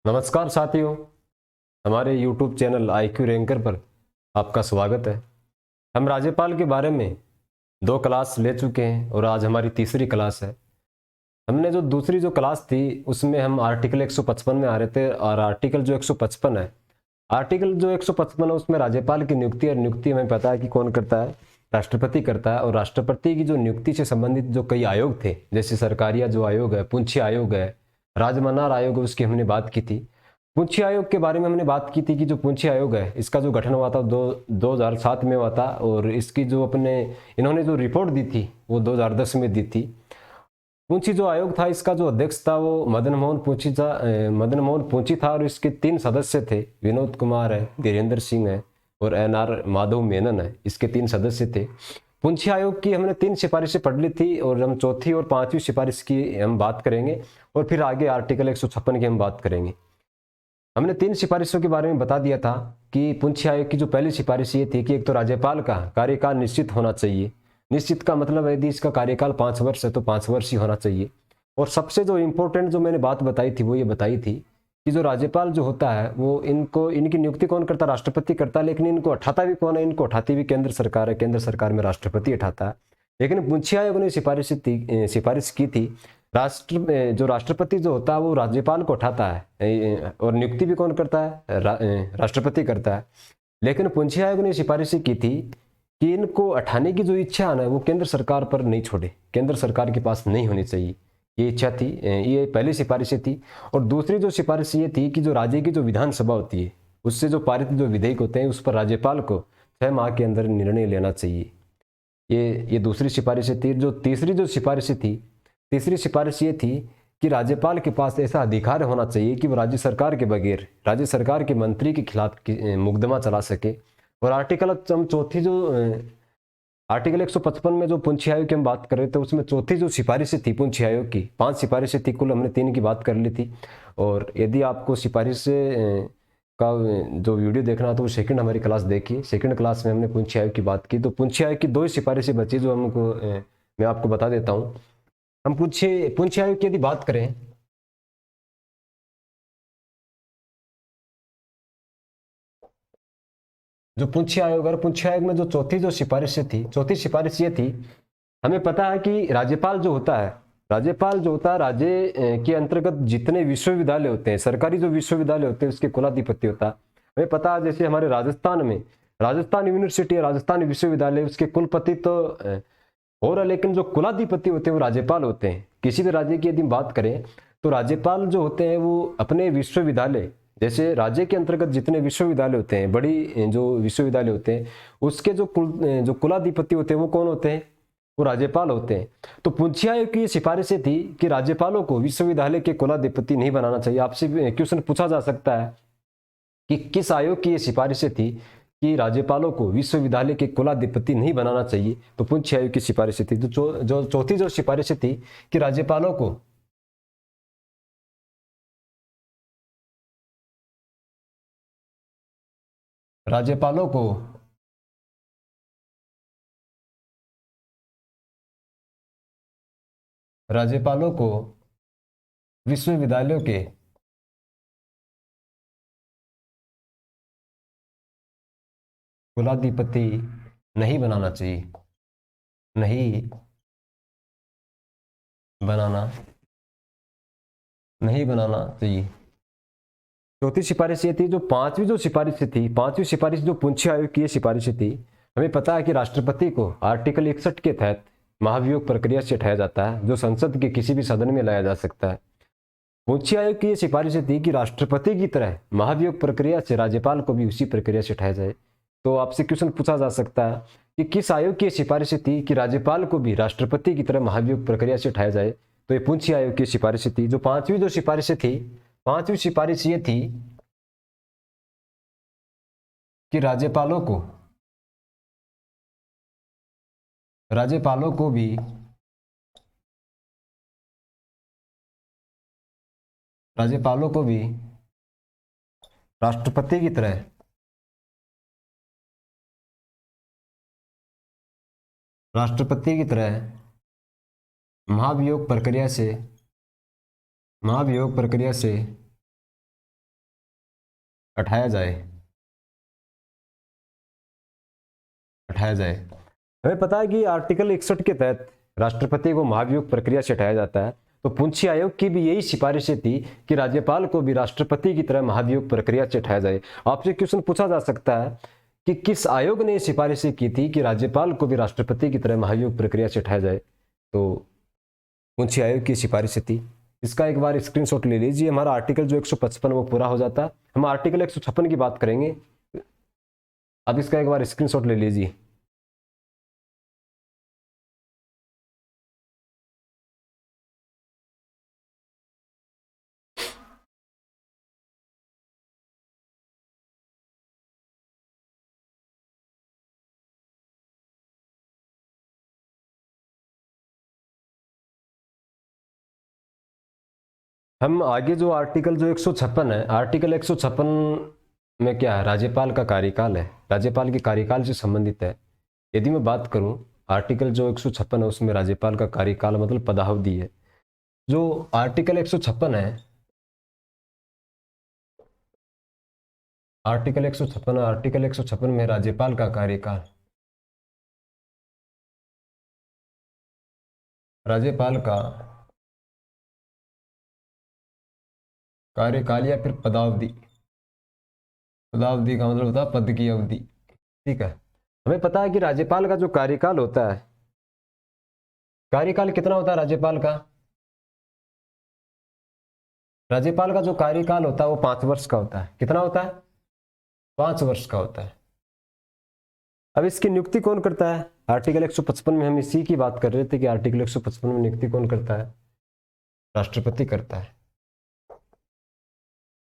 नमस्कार साथियों, हमारे YouTube चैनल IQ रैंकर पर आपका स्वागत है। हम राज्यपाल के बारे में 2 क्लास ले चुके हैं और आज हमारी तीसरी क्लास है। हमने जो दूसरी क्लास थी उसमें हम आर्टिकल 155 में आ रहे थे और आर्टिकल जो 155 है, आर्टिकल जो 155 है उसमें राज्यपाल की नियुक्ति, और नियुक्ति हमें पता है कि कौन करता है, राष्ट्रपति करता है। और राष्ट्रपति की जो नियुक्ति से संबंधित जो कई आयोग थे, जैसे सरकारिया जो आयोग है, पुंछी आयोग है, राजमन्नार आयोग है, उसकी हमने बात की थी। पुंछी आयोग के बारे में हमने बात की थी कि जो पुंछी आयोग है इसका जो गठन हुआ था 2007 में हुआ था, और इसकी जो इन्होंने जो रिपोर्ट दी थी वो 2010 में दी थी। पुंछी जो आयोग था इसका जो अध्यक्ष था वो मदन मोहन पुंछी था, और इसके 3 सदस्य थे, विनोद कुमार है, धीरेन्द्र सिंह है और NR माधव मेनन है। इसके 3 सदस्य थे। पुंछी आयोग की हमने 3 सिफारिशें पढ़ ली थी और हम चौथी और 5वीं सिफारिश की हम बात करेंगे, और फिर आगे आर्टिकल 156 की हम बात करेंगे। हमने 3 सिफारिशों के बारे में बता दिया था कि पुंछी आयोग की जो पहली सिफारिश ये थी कि एक तो राज्यपाल का कार्यकाल निश्चित होना चाहिए। निश्चित का मतलब है यदि इसका कार्यकाल 5 वर्ष है तो 5 वर्ष ही होना चाहिए। और सबसे जो इम्पोर्टेंट जो मैंने बात बताई थी वो ये बताई थी कि जो राज्यपाल जो होता है वो इनकी नियुक्ति कौन करता है, राष्ट्रपति करता है, लेकिन इनको उठाता भी कौन है, इनको उठाती भी केंद्र सरकार है। केंद्र सरकार में राष्ट्रपति उठाता है। लेकिन पुंछी आयोग ने सिफारिश की थी जो राष्ट्रपति जो होता है वो राज्यपाल को उठाता है, और नियुक्ति भी कौन करता है, राष्ट्रपति करता है। लेकिन पुंछी आयोग ने सिफारिश की थी कि इनको उठाने की जो इच्छा है ना वो केंद्र सरकार पर नहीं छोड़े, केंद्र सरकार के पास नहीं होनी चाहिए, ये इच्छा थी। ये पहली सिफारिश थी। और दूसरी जो सिफारिश ये थी कि जो राज्य की जो विधानसभा होती है उससे जो पारित जो विधेयक होते हैं उस पर राज्यपाल को 6 माह के अंदर निर्णय लेना चाहिए। ये दूसरी सिफारिश थी। जो तीसरी सिफारिश ये थी कि राज्यपाल के पास ऐसा अधिकार होना चाहिए कि वो राज्य सरकार के बगैर राज्य सरकार के मंत्री के खिलाफ मुकदमा चला सके। और आर्टिकल 155 में जो पुंछी आयोग की हम बात कर रहे थे उसमें चौथी जो सिफारिश थी पुंछी आयोग की, 5 सिफारिशें थी कुल, हमने 3 की बात कर ली थी। और यदि आपको सिफारिश का जो वीडियो देखना तो वो सेकंड हमारी क्लास देखिए। सेकंड क्लास में हमने पुंछी आयोग की बात की। तो पुंछी आयोग की 2 ही सिफारिशें बची जो मैं आपको बता देता हूँ। हम पुंछी आयोग की यदि बात करें, जो पुंछी आयोग है, पुंछी आयोग में जो चौथी सिफारिश ये थी, हमें पता है कि राज्यपाल जो होता है राज्य के अंतर्गत जितने विश्वविद्यालय होते हैं, सरकारी जो विश्वविद्यालय होते हैं उसके कुलाधिपति होता है। हमें पता है जैसे हमारे राजस्थान में राजस्थान यूनिवर्सिटी है, राजस्थान विश्वविद्यालय, उसके कुलपति तो हो रहा, लेकिन जो कुलाधिपति होते हैं वो राज्यपाल होते हैं। किसी भी राज्य की यदि बात करें तो राज्यपाल जो होते हैं वो अपने विश्वविद्यालय, जैसे राज्य के अंतर्गत जितने विश्वविद्यालय होते हैं, बड़ी जो विश्वविद्यालय होते हैं, उसके जो कुलाधिपति होते हैं वो कौन होते हैं, वो राज्यपाल होते हैं। तो पुंछी आयोग की सिफारिशें थी कि राज्यपालों को विश्वविद्यालय के कुलाधिपति नहीं बनाना चाहिए। आपसे क्वेश्चन पूछा जा सकता है कि किस आयोग की ये सिफारिशें थी कि राज्यपालों को विश्वविद्यालय के कुलाधिपति नहीं बनाना चाहिए। तो पुंछी आयोग की सिफारिशें थी। जो चौथी जो सिफारिशें थी कि राज्यपालों को राज्यपालों को विश्वविद्यालयों के कुलाधिपति नहीं बनाना चाहिए, नहीं बनाना नहीं बनाना चाहिए। चौथी सिफारिश ये थी। जो पांचवी सिफारिश जो पुंछी आयोग की सिफारिश थी, हमें पता है कि राष्ट्रपति को आर्टिकल 61 के तहत महाभियोग प्रक्रिया से हटाया जाता है, जो संसद के किसी भी सदन में लाया जा सकता है। पुंछी आयोग की ये सिफारिश थी कि राष्ट्रपति की तरह महाभियोग प्रक्रिया से राज्यपाल को भी उसी प्रक्रिया से हटाया जाए। तो आपसे क्वेश्चन पूछा जा सकता है कि किस आयोग की सिफारिश थी कि राज्यपाल को भी राष्ट्रपति की तरह महाभियोग प्रक्रिया से हटाया जाए। तो ये पुंछी आयोग की सिफारिश थी। जो पांचवी सिफारिश ये थी कि राज्यपालों को भी राष्ट्रपति की तरह महाभियोग प्रक्रिया से हटाया जाए, हटाया जाए। हमें पता है कि आर्टिकल 61 के तहत राष्ट्रपति को महाभियोग प्रक्रिया से हटाया जाता है। तो पूंछी आयोग की भी यही सिफारिशें थी कि राज्यपाल को भी राष्ट्रपति की तरह महाभियोग प्रक्रिया से हटाया जाए। आपसे क्वेश्चन पूछा जा सकता है कि किस आयोग ने सिफारिशें की थी कि राज्यपाल को भी राष्ट्रपति की तरह महाभियोग प्रक्रिया से हटाया जाए? तो पूंछी आयोग की सिफारिशें थी। इसका एक बार स्क्रीनशॉट ले लीजिए। हमारा आर्टिकल जो 155 वो पूरा हो जाता है। हम आर्टिकल 156 की बात करेंगे। अब इसका एक बार स्क्रीनशॉट ले लीजिए। हम आगे जो आर्टिकल जो 156 है, आर्टिकल 156 में क्या है? राज्यपाल का कार्यकाल है, राज्यपाल के कार्यकाल से संबंधित है। यदि मैं बात करूं आर्टिकल जो 156 है उसमें राज्यपाल का कार्यकाल मतलब पदावधि है। जो आर्टिकल 156 है, आर्टिकल 156, आर्टिकल 156 में राज्यपाल का कार्यकाल, राज्यपाल का कार्यकाल या फिर पदावधि, पदावधि का मतलब होता है पद की अवधि। ठीक है, हमें पता है कि राज्यपाल का जो कार्यकाल होता है, कार्यकाल कितना होता है राज्यपाल का? राज्यपाल का जो कार्यकाल होता है वो 5 वर्ष का होता है। कितना होता है? 5 वर्ष का होता है। अब इसकी नियुक्ति कौन करता है? आर्टिकल 155 में हम इसी की बात कर रहे थे कि आर्टिकल 155 में नियुक्ति कौन करता है? राष्ट्रपति करता है।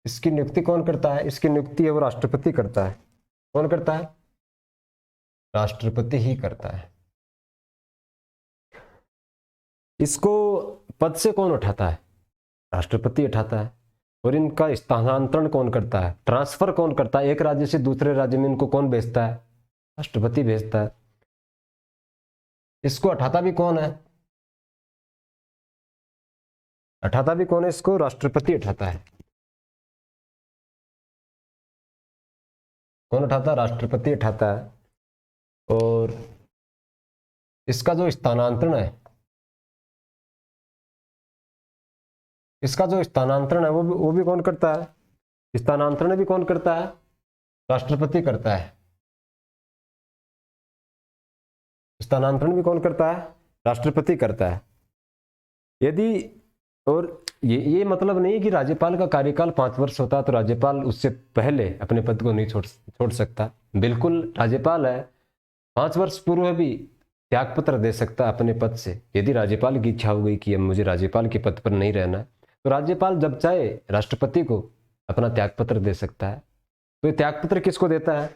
इसकी नियुक्ति कौन करता है? इसकी नियुक्ति है वो राष्ट्रपति करता है। कौन करता है? राष्ट्रपति ही करता है। इसको पद से कौन उठाता है? राष्ट्रपति उठाता है। और इनका स्थानांतरण कौन करता है? ट्रांसफर कौन करता है? एक राज्य से दूसरे राज्य में इनको कौन भेजता है? राष्ट्रपति भेजता है। इसको उठाता भी कौन है? उठाता भी कौन है इसको? राष्ट्रपति उठाता है। कौन उठाता है? राष्ट्रपति उठाता है। और इसका जो स्थानांतरण है, इसका जो स्थानांतरण है वो भी कौन करता है? स्थानांतरण भी कौन करता है? राष्ट्रपति करता है। स्थानांतरण भी कौन करता है? राष्ट्रपति करता है। यदि और ये मतलब नहीं कि राज्यपाल का कार्यकाल 5 वर्ष होता है तो राज्यपाल उससे पहले अपने पद को नहीं छोड़ सकता। बिल्कुल राज्यपाल है 5 वर्ष पूर्व भी त्यागपत्र दे सकता अपने पद से। यदि राज्यपाल की इच्छा हो गई कि अब मुझे राज्यपाल के पद पर नहीं रहना है तो राज्यपाल जब चाहे राष्ट्रपति को अपना त्यागपत्र दे सकता है। तो ये त्यागपत्र किसको देता है?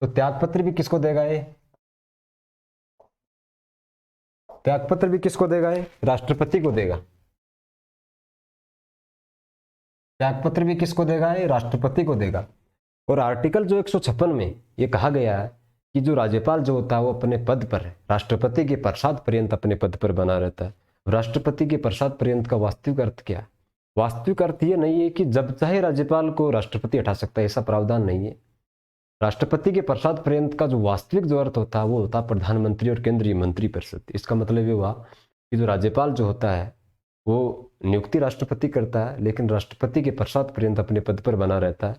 तो त्यागपत्र भी किसको देगा? ये त्यागपत्र भी किसको देगा? ये राष्ट्रपति को देगा। त्यागपत्र भी किसको देगा? ये राष्ट्रपति को देगा। और आर्टिकल जो 156 में ये कहा गया है कि जो राज्यपाल जो होता है वो अपने पद पर राष्ट्रपति के प्रसाद पर्यंत अपने पद पर बना रहता है। राष्ट्रपति के प्रसाद पर्यंत का वास्तविक अर्थ क्या है? वास्तविक अर्थ ये नहीं है कि जब चाहे राज्यपाल को राष्ट्रपति हटा सकता है, ऐसा प्रावधान नहीं है। राष्ट्रपति के प्रसाद पर्यंत का जो वास्तविक जो अर्थ होता है वो होता है प्रधानमंत्री और केंद्रीय मंत्रिपरिषद। इसका मतलब ये हुआ कि जो राज्यपाल जो होता है वो नियुक्ति राष्ट्रपति करता है लेकिन राष्ट्रपति के प्रसाद पर्यंत अपने पद पर बना रहता है।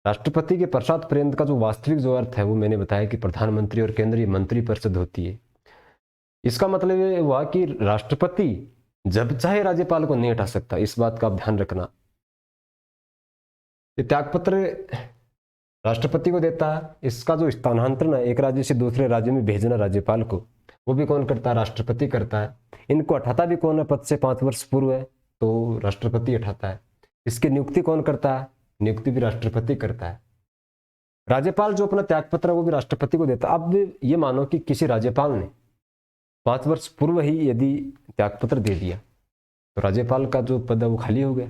राष्ट्रपति के प्रसाद पर्यंत का जो वास्तविक जो अर्थ है वो मैंने बताया कि प्रधानमंत्री और केंद्रीय मंत्रिपरिषद होती है। इसका मतलब ये हुआ कि राष्ट्रपति जब चाहे राज्यपाल को नहीं हटा सकता। इस बात का आप ध्यान रखना। ये त्यागपत्र राष्ट्रपति को देता है। इसका जो स्थानांतरण है एक राज्य से दूसरे राज्य में भेजना राज्यपाल को, वो भी कौन करता है? राष्ट्रपति करता है। इनको हटाता भी कौन है पद से 5 वर्ष पूर्व है? तो राष्ट्रपति हटाता है। इसकी नियुक्ति कौन करता है? नियुक्ति भी राष्ट्रपति करता है। राज्यपाल जो अपना त्यागपत्र है वो भी राष्ट्रपति को देता है। अब ये मानो कि किसी राज्यपाल ने 5 वर्ष पूर्व ही यदि त्यागपत्र दे दिया तो राज्यपाल का जो पद है वो खाली हो गया।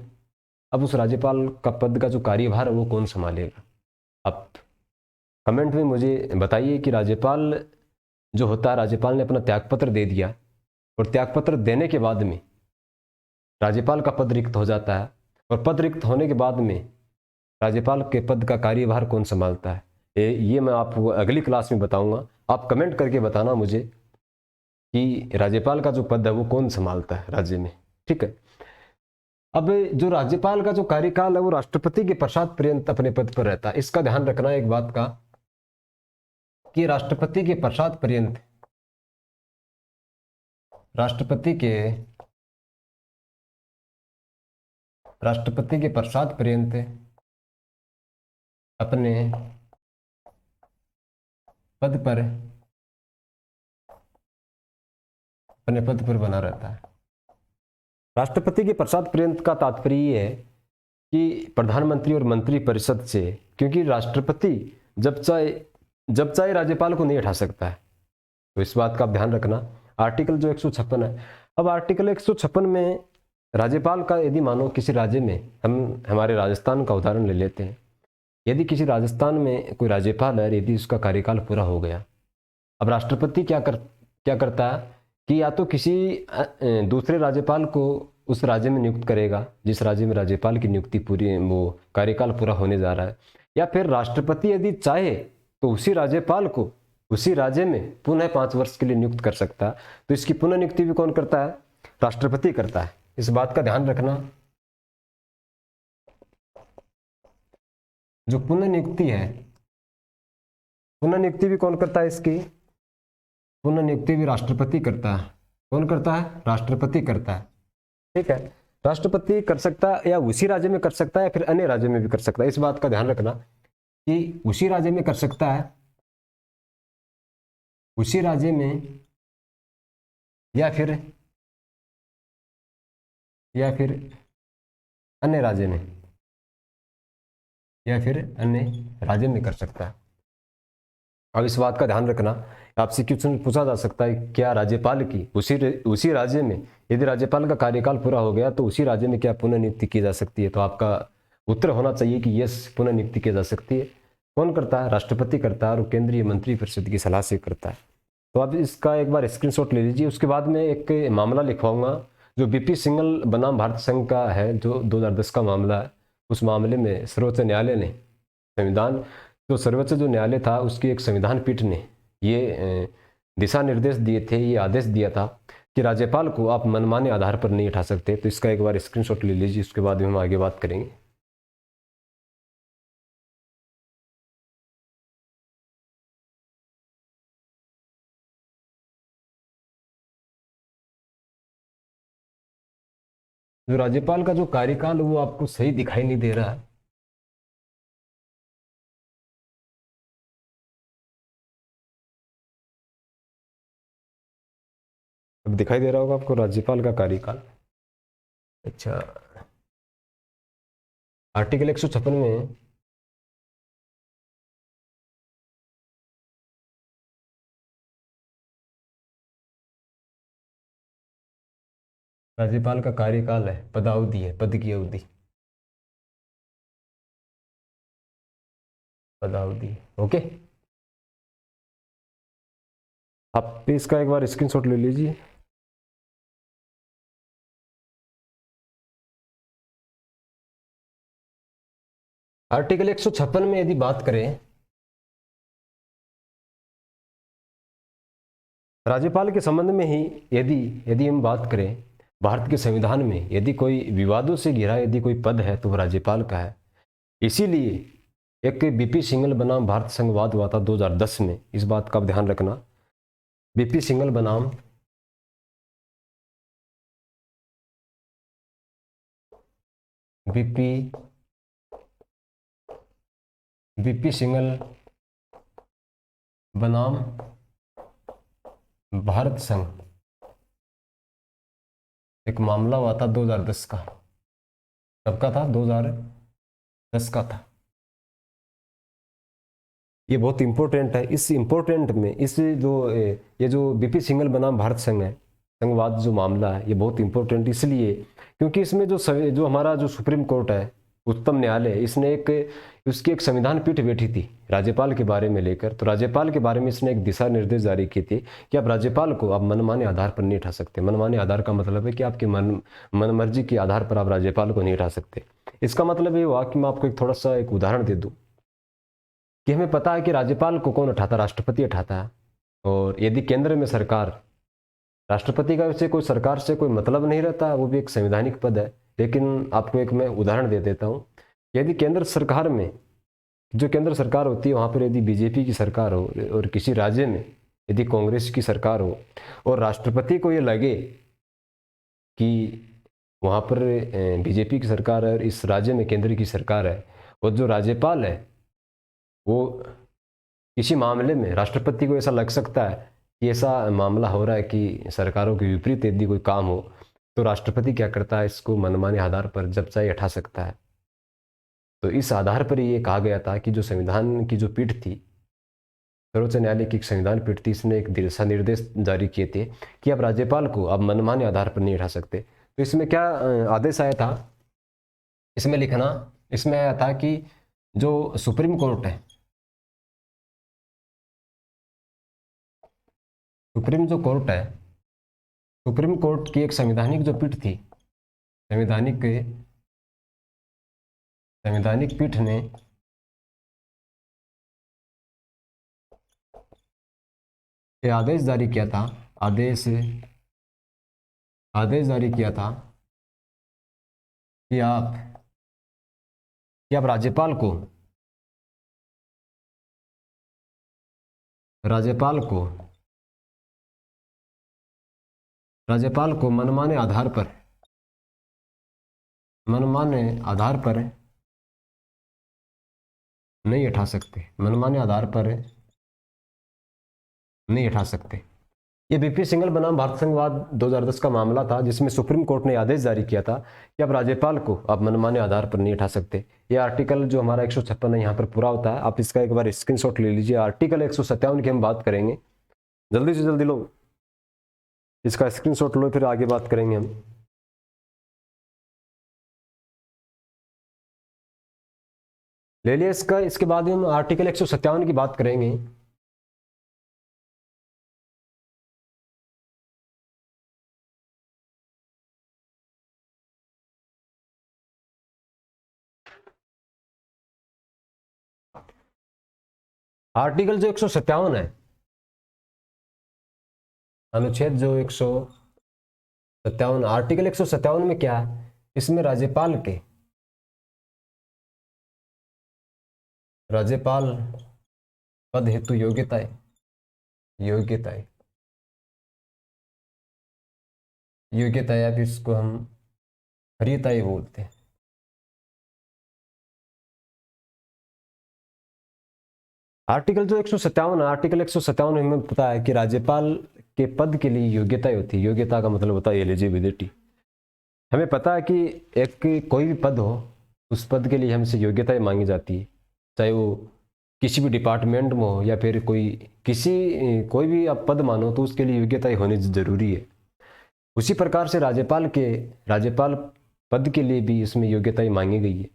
अब उस राज्यपाल का पद का जो कार्यभार है वो कौन संभालेगा? आप कमेंट में मुझे बताइए कि राज्यपाल जो होता है, राज्यपाल ने अपना त्यागपत्र दे दिया और त्यागपत्र देने के बाद में राज्यपाल का पद रिक्त हो जाता है और पद रिक्त होने के बाद में राज्यपाल के पद का कार्यभार कौन संभालता है? ये मैं आपको अगली क्लास में बताऊंगा। आप कमेंट करके बताना मुझे कि राज्यपाल का जो पद है वो कौन संभालता है राज्य में। ठीक है। अब जो राज्यपाल का जो कार्यकाल है वो राष्ट्रपति के पश्चात पर्यंत अपने पद पर रहता है। इसका ध्यान रखना एक बात का कि राष्ट्रपति के पश्चात पर्यंत राष्ट्रपति के पश्चात पर्यंत अपने पद पर बना रहता है। राष्ट्रपति के पश्चात पर्यंत का तात्पर्य ये है कि प्रधानमंत्री और मंत्री परिषद से, क्योंकि राष्ट्रपति जब चाहे राज्यपाल को नहीं हटा सकता है, तो इस बात का आप ध्यान रखना। आर्टिकल जो 156 है, अब आर्टिकल 156 में राज्यपाल का यदि मानो किसी राज्य में, हम हमारे राजस्थान का उदाहरण ले लेते हैं, यदि किसी राजस्थान में कोई राज्यपाल है, यदि उसका कार्यकाल पूरा हो गया, अब राष्ट्रपति क्या करता है कि या तो किसी दूसरे राज्यपाल को उस राज्य में नियुक्त करेगा जिस राज्य में राज्यपाल की नियुक्ति पूरी, वो कार्यकाल पूरा होने जा रहा है, या फिर राष्ट्रपति यदि चाहे तो उसी राज्यपाल को उसी राज्य में पुनः 5 वर्ष के लिए नियुक्त कर सकता है। तो इसकी पुनः नियुक्ति भी कौन करता है? राष्ट्रपति करता है। इस बात का ध्यान रखना। जो पुनः नियुक्ति है, पुनः नियुक्ति भी कौन करता है? इसकी पुनः नियुक्ति भी राष्ट्रपति करता है। कौन करता है? राष्ट्रपति करता है। ठीक है, राष्ट्रपति कर सकता है, या उसी राज्य में कर सकता है या फिर अन्य राज्य में भी कर सकता है। इस बात का ध्यान रखना कि उसी राज्य में कर सकता है, उसी राज्य में, या फिर अन्य राज्य में, कर सकता है। अब इस बात का ध्यान रखना, आपसे क्वेश्चन पूछा जा सकता है क्या राज्यपाल की उसी राज्य में, यदि राज्यपाल का कार्यकाल पूरा हो गया तो उसी राज्य में क्या पुनः नियुक्ति की जा सकती है? तो आपका उत्तर होना चाहिए कि यस, पुनः नियुक्ति की जा सकती है। कौन करता है? राष्ट्रपति करता है, और केंद्रीय मंत्री परिषद की सलाह से करता है। तो आप इसका एक बार स्क्रीनशॉट ले लीजिए। उसके बाद में एक मामला लिखवाऊंगा जो बीपी सिंघल बनाम भारत संघ का है, जो 2010 का मामला है। उस मामले में सर्वोच्च न्यायालय ने सर्वोच्च जो न्यायालय था उसकी एक संविधान पीठ ने ये दिशा निर्देश दिए थे, ये आदेश दिया था कि राज्यपाल को आप मनमाने आधार पर नहीं हटा सकते। तो इसका एक बार स्क्रीनशॉट ले लीजिए, उसके बाद में हम आगे बात करेंगे। जो राज्यपाल का जो कार्यकाल वो आपको सही दिखाई नहीं दे रहा है। अब दिखाई दे रहा होगा आपको राज्यपाल का कार्यकाल। अच्छा, आर्टिकल 156 में राज्यपाल का कार्यकाल है, पदावधि है, पद की अवधि, पदावधि। ओके, आप इसका एक बार स्क्रीनशॉट ले लीजिए। आर्टिकल 156 में यदि बात करें, राज्यपाल के संबंध में ही यदि हम बात करें, भारत के संविधान में यदि कोई विवादों से घिरा यदि कोई पद है तो वह राज्यपाल का है। इसीलिए एक बीपी सिंघल बनाम भारत संघ वाद हुआ था 2010 में। इस बात का ध्यान रखना, बीपी सिंघल बनाम बीपी सिंघल बनाम भारत संघ एक मामला हुआ था 2010 का। कब का था? 2010 का था। ये बहुत इंपॉर्टेंट है। इस इंपॉर्टेंट में ये जो बीपी सिंघल बनाम भारत संघ है, संघवाद जो मामला है, ये बहुत इंपॉर्टेंट इसलिए क्योंकि इसमें जो हमारा जो सुप्रीम कोर्ट है, उच्चतम न्यायालय, इसने उसकी एक संविधान पीठ बैठी थी राज्यपाल के बारे में लेकर। तो राज्यपाल के बारे में इसने एक दिशा निर्देश जारी किए थे कि आप राज्यपाल को आप मनमाने आधार पर नहीं हटा सकते। मनमाने आधार का मतलब है कि आपके मन मर्जी के आधार पर आप राज्यपाल को नहीं हटा सकते। इसका मतलब ये हुआ कि मैं आपको एक थोड़ा सा एक उदाहरण दे दूं कि हमें पता है कि राज्यपाल को कौन उठाता, राष्ट्रपति उठाता है। और यदि केंद्र में सरकार, राष्ट्रपति का वैसे कोई सरकार से कोई मतलब नहीं रहता, वो भी एक संवैधानिक पद है। लेकिन आपको एक मैं उदाहरण दे देता हूँ। यदि केंद्र सरकार में, जो केंद्र सरकार होती है वहाँ पर यदि बीजेपी की सरकार हो और किसी राज्य में यदि कांग्रेस की सरकार हो और राष्ट्रपति को ये लगे कि वहाँ पर बीजेपी की सरकार है और इस राज्य में केंद्र की सरकार है, और जो राज्यपाल है वो किसी मामले में राष्ट्रपति को ऐसा लग सकता है कि ऐसा मामला हो रहा है कि सरकारों के विपरीत यदि कोई काम हो, तो राष्ट्रपति क्या करता है, इसको मनमाने आधार पर जब चाहे हटा सकता है। तो इस आधार पर ये कहा गया था कि जो संविधान की जो पीठ थी, सर्वोच्च न्यायालय की एक संविधान पीठ थी, इसने एक दिशा निर्देश जारी किए थे कि अब राज्यपाल को अब मनमाने आधार पर नहीं हटा सकते। तो इसमें क्या आदेश आया था, इसमें लिखना, इसमें आया था कि जो सुप्रीम कोर्ट है, सुप्रीम जो कोर्ट है, सुप्रीम कोर्ट की एक संवैधानिक जो पीठ थी, संवैधानिक पीठ ने ये आदेश जारी किया था, आदेश जारी किया था कि आप राज्यपाल को मनमाने आधार पर नहीं हटा सकते, मनमाने आधार पर नहीं हटा सकते। ये बीपी सिंघल बनाम भारत संघवाद 2010 का मामला था, जिसमें सुप्रीम कोर्ट ने आदेश जारी किया था कि अब राज्यपाल को आप मनमाने आधार पर नहीं हटा सकते। ये आर्टिकल जो हमारा 156 है यहाँ पर पूरा होता है। आप इसका एक बार स्क्रीनशॉट ले लीजिए। आर्टिकल 157 की हम बात करेंगे, जल्दी से जल्दी लो, इसका स्क्रीनशॉट लो, फिर आगे बात करेंगे हम। ले लिया इसका। इसके बाद हम आर्टिकल 157 की बात करेंगे। आर्टिकल जो 157 है, अनुच्छेद जो 157, आर्टिकल 157 में क्या है, इसमें राज्यपाल पद हेतु योग्यताएं या फिर इसको हम वरीयताएं बोलते हैं। आर्टिकल जो 157 है, आर्टिकल 157 में हमें पता है कि राज्यपाल के पद के लिए योग्यताएं होती है। योग्यता का मतलब होता है एलिजिबिलिटी। हमें पता है कि एक कोई भी पद हो, उस पद के लिए हमसे योग्यताएं मांगी जाती है, चाहे वो किसी भी डिपार्टमेंट में हो या फिर कोई भी आप पद मानो, तो उसके लिए योग्यताएं होनी जरूरी है। उसी प्रकार से राज्यपाल पद के लिए भी इसमें योग्यताएं मांगी गई है।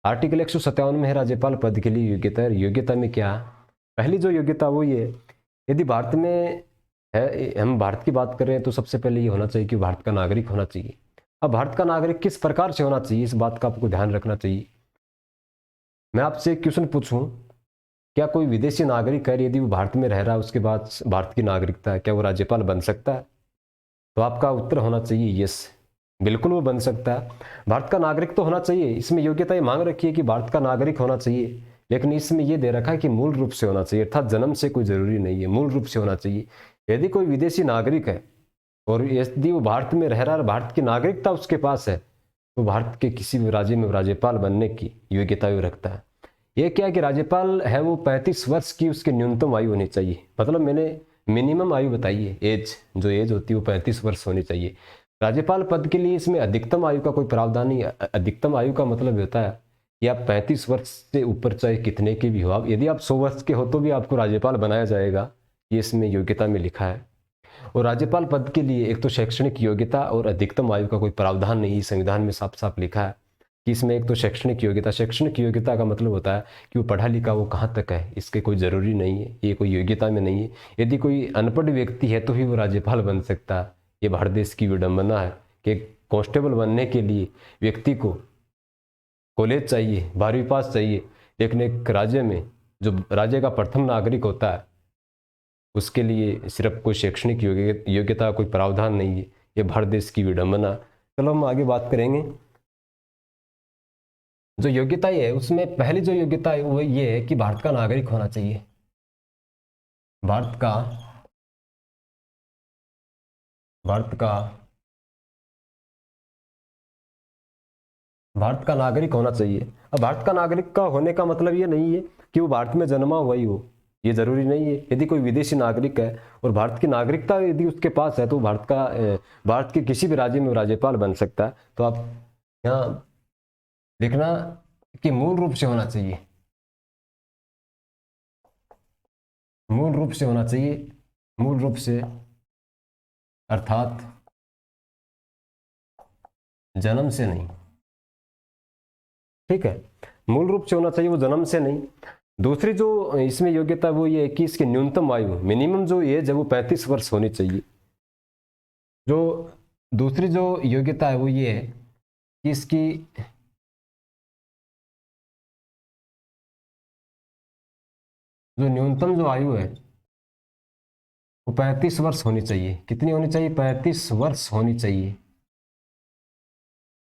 आर्टिकल 157 में है राज्यपाल पद के लिए योग्यता। योग्यता में क्या, पहली जो योग्यता वो ये, यदि भारत में है, हम भारत की बात कर रहे हैं, तो सबसे पहले ये होना चाहिए कि भारत का नागरिक होना चाहिए। अब भारत का नागरिक किस प्रकार से होना चाहिए, इस बात का आपको ध्यान रखना चाहिए। मैं आपसे एक क्वेश्चन पूछूं, क्या कोई विदेशी नागरिक है, यदि वो भारत में रह रहा है, उसके बाद भारत की नागरिकता है, क्या वो राज्यपाल बन सकता है? तो आपका उत्तर होना चाहिए यस, बिल्कुल वो बन सकता है। भारत का नागरिक तो होना चाहिए, इसमें योग्यता ये मांग रखी है कि भारत का नागरिक होना चाहिए, लेकिन इसमें ये दे रखा है कि मूल रूप से होना चाहिए, अर्थात जन्म से कोई जरूरी नहीं है, मूल रूप से होना चाहिए। यदि कोई विदेशी नागरिक है और यदि वो भारत में रह रहा है, भारत की नागरिकता उसके पास है, तो भारत के किसी भी राज्य में राज्यपाल बनने की योग्यता भी रखता है। ये क्या है कि राज्यपाल है वो 35 वर्ष की उसकी न्यूनतम आयु होनी चाहिए। मतलब मैंने मिनिमम आयु बताई है, जो एज होती है वो 35 वर्ष होनी चाहिए। राज्यपाल पद के लिए इसमें अधिकतम आयु का कोई प्रावधान नहीं है। अधिकतम आयु का मतलब होता है कि आप 35 वर्ष से ऊपर चाहे कितने के भी हो, आप यदि आप 100 वर्ष के हो तो भी आपको राज्यपाल बनाया जाएगा, ये इसमें योग्यता में लिखा है। और राज्यपाल पद के लिए एक तो शैक्षणिक योग्यता और अधिकतम आयु का कोई प्रावधान नहीं, संविधान में साफ साफ लिखा है कि इसमें एक तो शैक्षणिक योग्यता का मतलब होता है कि वो पढ़ा लिखा वो कहाँ तक है, इसके कोई ज़रूरी नहीं है, ये कोई योग्यता में नहीं है। यदि कोई अनपढ़ व्यक्ति है तो भी वो राज्यपाल बन सकता है। ये भारत देश की विडंबना है कि कांस्टेबल बनने के लिए व्यक्ति को कॉलेज चाहिए, 12वीं पास चाहिए, लेकिन एक राज्य में जो राज्य का प्रथम नागरिक होता है उसके लिए सिर्फ कोई शैक्षणिक योग्यता का कोई प्रावधान नहीं है। ये भारत देश की विडंबना। चलो हम आगे बात करेंगे। जो योग्यता है उसमें पहली जो योग्यता है वो ये है कि भारत का नागरिक होना चाहिए। भारत का भारत का नागरिक होना चाहिए। अब भारत का नागरिक का होने का मतलब ये नहीं है कि वो भारत में जन्मा हुआ ही हो, ये जरूरी नहीं है। यदि कोई विदेशी नागरिक है और भारत की नागरिकता यदि उसके पास है तो भारत के किसी भी राज्य में राज्यपाल बन सकता है। तो आप यहाँ देखना कि मूल रूप से होना चाहिए, मूल रूप से होना चाहिए, मूल रूप से अर्थात जन्म से नहीं। ठीक है, मूल रूप से होना चाहिए, वो जन्म से नहीं। दूसरी जो इसमें योग्यता वो ये है कि इसकी न्यूनतम आयु, मिनिमम जो एज है वो 35 वर्ष होनी चाहिए। जो दूसरी जो योग्यता है वो ये है कि इसकी जो न्यूनतम जो आयु है वो 35 वर्ष होनी चाहिए। कितनी होनी चाहिए? 35 वर्ष होनी चाहिए,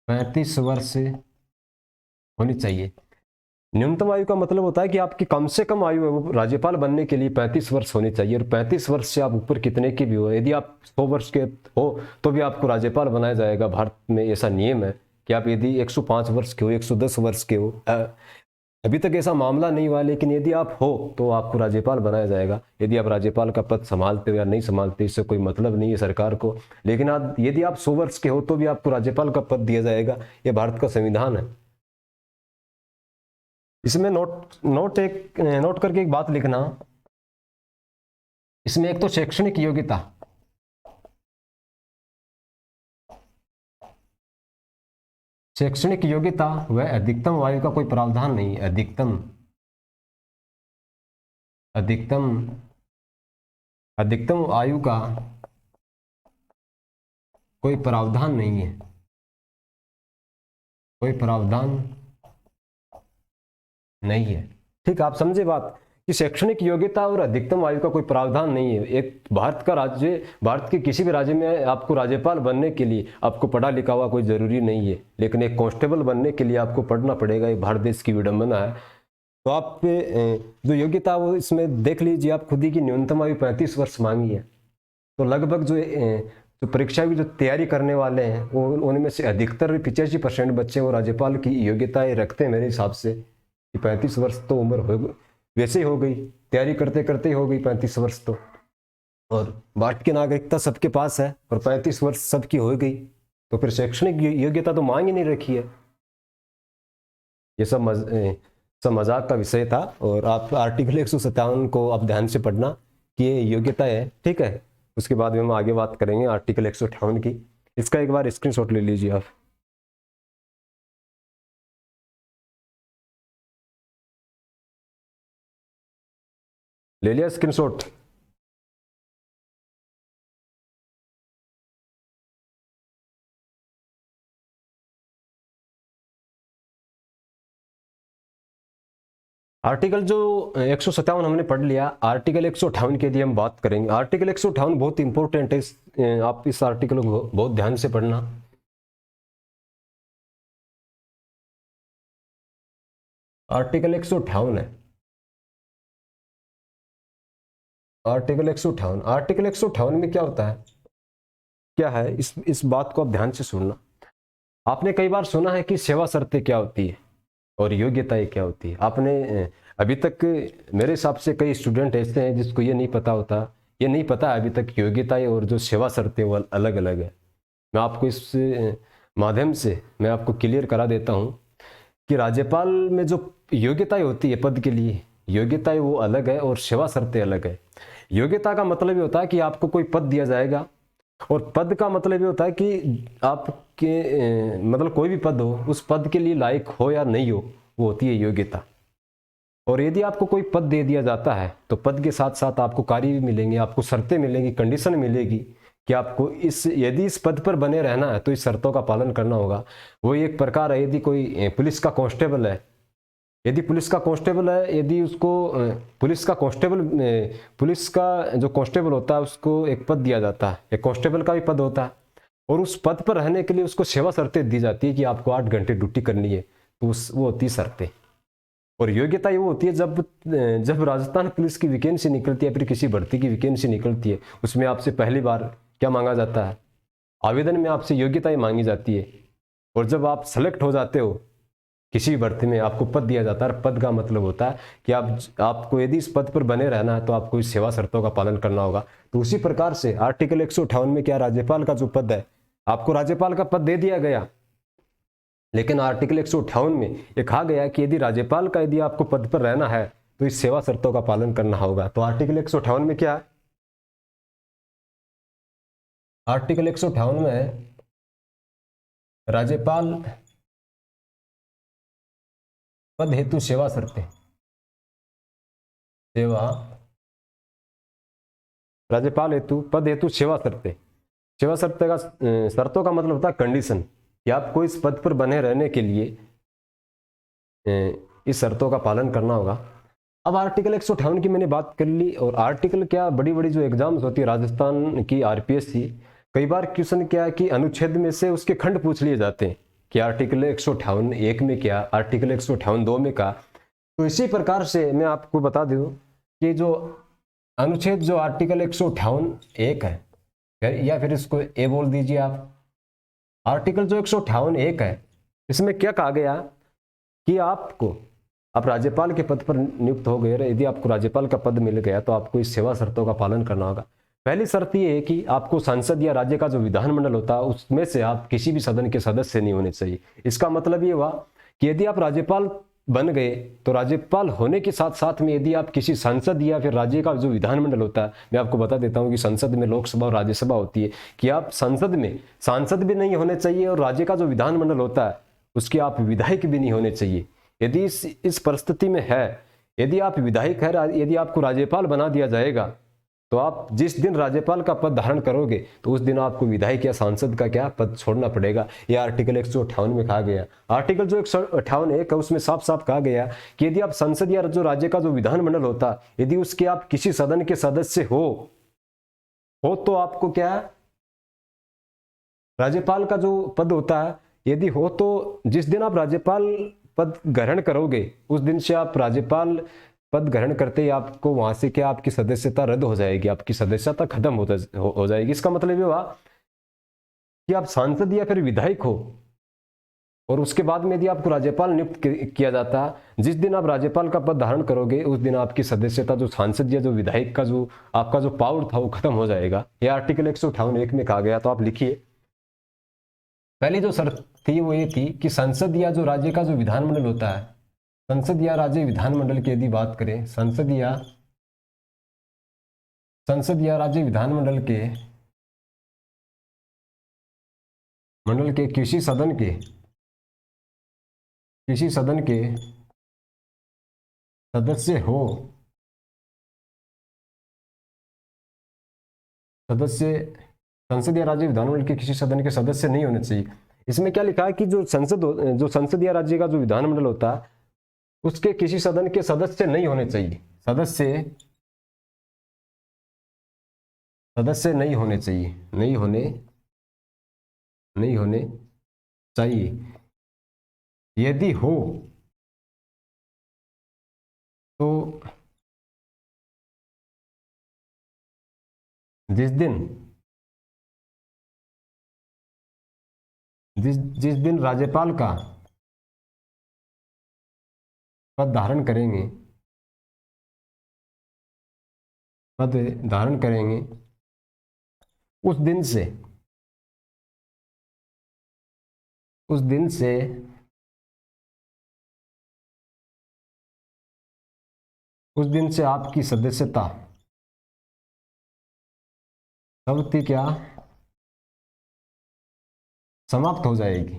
35 वर्ष होनी चाहिए। न्यूनतम आयु का मतलब होता है कि आपकी कम से कम आयु है वो राज्यपाल बनने के लिए 35 वर्ष होनी चाहिए। और 35 वर्ष से आप ऊपर कितने की भी हो, यदि आप 100 वर्ष के हो तो भी आपको राज्यपाल बनाया जाएगा। भारत में ऐसा नियम है कि आप यदि 105 वर्ष के हो, 110 वर्ष के हो, अभी तक ऐसा मामला नहीं हुआ, लेकिन यदि आप हो तो आपको राज्यपाल बनाया जाएगा। यदि आप राज्यपाल का पद संभालते हो या नहीं संभालते इससे कोई मतलब नहीं है सरकार को, लेकिन यदि आप 100 वर्ष के हो तो भी आपको राज्यपाल का पद दिया जाएगा। यह भारत का संविधान है। इसमें नोट करके एक बात लिखना, इसमें एक तो शैक्षणिक योग्यता, शैक्षणिक योग्यता व अधिकतम आयु का कोई प्रावधान नहीं है। अधिकतम आयु का कोई प्रावधान नहीं है, कोई प्रावधान नहीं है। ठीक, आप समझे बात कि शैक्षणिक योग्यता और अधिकतम आयु का कोई प्रावधान नहीं है। एक भारत के किसी भी राज्य में आपको राज्यपाल बनने के लिए आपको पढ़ा लिखा हुआ कोई जरूरी नहीं है, लेकिन एक कांस्टेबल बनने के लिए आपको पढ़ना पड़ेगा। ये भारत देश की विडंबना है। तो आप जो योग्यता वो इसमें देख लीजिए, आप खुद ही की न्यूनतम आयु 35 वर्ष मांगी है। तो लगभग जो परीक्षा की जो तैयारी करने वाले हैं वो उनमें से अधिकतर 85% बच्चे वो राज्यपाल की योग्यताएं रखते हैं मेरे हिसाब से। कि 35 वर्ष तो उम्र हो वैसे ही हो गई, तैयारी करते करते ही हो गई 35 वर्ष तो। और भारत की नागरिकता सबके पास है और 35 वर्ष सबकी हो गई, तो फिर शैक्षणिक योग्यता तो मांग ही नहीं रखी है। ये सब मजाक का विषय था। और आप आर्टिकल 157 को आप ध्यान से पढ़ना कि ये योग्यता है। ठीक है, उसके बाद में हम आगे बात करेंगे आर्टिकल 158 की। इसका एक बार स्क्रीनशॉट ले लीजिए आप। ले लिया स्क्रीनशॉट? आर्टिकल जो 157 हमने पढ़ लिया। आर्टिकल 158 के लिए हम बात करेंगे। आर्टिकल 158 बहुत इंपॉर्टेंट है, आप इस आर्टिकल को बहुत ध्यान से पढ़ना। आर्टिकल 158 है, आर्टिकल 158। आर्टिकल 158 में क्या होता है, क्या है, इस बात को आप ध्यान से सुनना। आपने कई बार सुना है कि सेवा शर्तें क्या होती है और योग्यताएं क्या होती है। आपने अभी तक मेरे हिसाब से कई स्टूडेंट ऐसे हैं जिसको ये नहीं पता होता, ये नहीं पता अभी तक योग्यताएं और जो सेवा शर्तें वो अलग अलग है। मैं आपको इस माध्यम से मैं आपको क्लियर करा देता हूँ कि राज्यपाल में जो योग्यताएं होती है पद के लिए, योग्यताएं वो अलग है और सेवा शर्तें अलग है। योग्यता का मतलब ये होता है कि आपको कोई पद दिया जाएगा, और पद का मतलब ये होता है कि आपके मतलब कोई भी पद हो, उस पद के लिए लायक हो या नहीं हो, वो होती है योग्यता। और यदि आपको कोई पद दे दिया जाता है तो पद के साथ साथ आपको कार्य भी मिलेंगे, आपको शर्तें मिलेंगी, कंडीशन मिलेगी कि आपको यदि इस पद पर बने रहना है तो इस शर्तों का पालन करना होगा। वो एक प्रकार है, यदि कोई पुलिस का कांस्टेबल है, यदि पुलिस का कांस्टेबल है, यदि उसको पुलिस का जो कांस्टेबल होता है उसको एक पद दिया जाता है, एक कांस्टेबल का भी पद होता है, और उस पद पर रहने के लिए उसको सेवा शर्तें दी जाती है कि आपको 8 घंटे ड्यूटी करनी है। तो वो होती है शर्तें। और योग्यता ये वो होती है जब राजस्थान पुलिस की वैकेंसी निकलती है, फिर किसी भर्ती की वैकेंसी निकलती है, उसमें आपसे पहली बार क्या मांगा जाता है, आवेदन में आपसे योग्यता ही मांगी जाती है। और जब आप सेलेक्ट हो जाते हो किसी भर्ती में, आपको पद दिया जाता है। पद का मतलब होता है कि आपको यदि इस पद पर बने रहना है तो आपको इस सेवा शर्तों का पालन करना होगा। तो उसी प्रकार से आर्टिकल 158 में क्या, राज्यपाल का जो पद है, आपको राज्यपाल का पद दे दिया गया, लेकिन आर्टिकल 158 में ये कहा गया कि यदि राज्यपाल का यदि आपको पद पर रहना है तो इस सेवा शर्तों का पालन करना होगा। तो आर्टिकल 158 में क्या है, आर्टिकल 158 में राज्यपाल पद हेतु सेवा शर्तें, सेवा राज्यपाल हेतु पद हेतु सेवा शर्तें, सेवा शर्तें का शर्तों का मतलब होता है कंडीशन, कि आपको इस पद पर बने रहने के लिए इस शर्तों का पालन करना होगा। अब आर्टिकल 158 की मैंने बात कर ली, और आर्टिकल क्या, बड़ी बड़ी जो एग्जाम्स होती है राजस्थान की आरपीएससी, कई बार क्वेश्चन क्या है कि अनुच्छेद में से उसके खंड पूछ लिए जाते हैं कि आर्टिकल 158 एक में क्या, आर्टिकल 158 दो में क्या। तो इसी प्रकार से मैं आपको बता दूं कि जो अनुच्छेद जो आर्टिकल 158 एक है, या फिर इसको ए बोल दीजिए आप, आर्टिकल जो 158 एक है, इसमें क्या कहा गया कि आप राज्यपाल के पद पर नियुक्त हो गए, यदि आपको राज्यपाल का पद मिल गया तो आपको इस सेवा शर्तों का पालन करना होगा। पहली शर्त ये है कि आपको संसद या राज्य का जो विधानमंडल होता है उसमें से आप किसी भी सदन के सदस्य नहीं होने चाहिए। इसका मतलब ये हुआ कि यदि आप राज्यपाल बन गए तो राज्यपाल होने के साथ साथ में यदि आप किसी संसद या फिर राज्य का जो विधानमंडल होता है, मैं आपको बता देता हूं कि संसद में लोकसभा और राज्यसभा होती है, कि आप संसद में सांसद भी नहीं होने चाहिए, और राज्य का जो विधानमंडल होता है उसके आप विधायक भी नहीं होने चाहिए। यदि इस परिस्थिति में है, यदि आप विधायक है, यदि आपको राज्यपाल बना दिया जाएगा तो आप जिस दिन राज्यपाल का पद धारण करोगे तो उस दिन आपको विधायक या सांसद का क्या पद छोड़ना पड़ेगा। यह आर्टिकल 158 में कहा गया। आर्टिकल जो 158 एक है उसमें साफ साफ कहा गया कि यदि आप संसद या जो राज्य का जो विधानमंडल होता, यदि उसके आप किसी सदन के सदस्य हो तो आपको क्या, राज्यपाल का जो पद होता है यदि हो, तो जिस दिन आप राज्यपाल पद ग्रहण करोगे उस दिन से आप राज्यपाल पद ग्रहण करते ही आपको वहां से क्या, आपकी सदस्यता रद्द हो जाएगी, आपकी सदस्यता खत्म हो जाएगी। इसका मतलब ये हुआ कि आप सांसद या फिर विधायक हो, और उसके बाद में यदि आपको राज्यपाल नियुक्त किया जाता है, जिस दिन आप राज्यपाल का पद धारण करोगे उस दिन आपकी सदस्यता जो सांसद या जो विधायक का जो आपका जो पावर था वो खत्म हो जाएगा। यह आर्टिकल 158 एक में कहा गया। तो आप लिखिए, पहली जो शर्त थी वो ये थी कि संसद या जो राज्य का जो विधानमंडल होता है, संसद या राज्य विधानमंडल की यदि बात करें, संसद या राज्य विधानमंडल के किसी सदन के सदस्य हो, संसद या राज्य विधानमंडल के किसी सदन के सदस्य नहीं होने चाहिए। इसमें क्या लिखा है कि जो संसद या राज्य का जो विधानमंडल होता है उसके किसी सदन के सदस्य नहीं होने चाहिए, सदस्य नहीं होने चाहिए, नहीं होने चाहिए। यदि हो तो जिस दिन राज्यपाल का पद धारण करेंगे उस दिन से आपकी सदस्यता सबकी क्या, समाप्त हो जाएगी,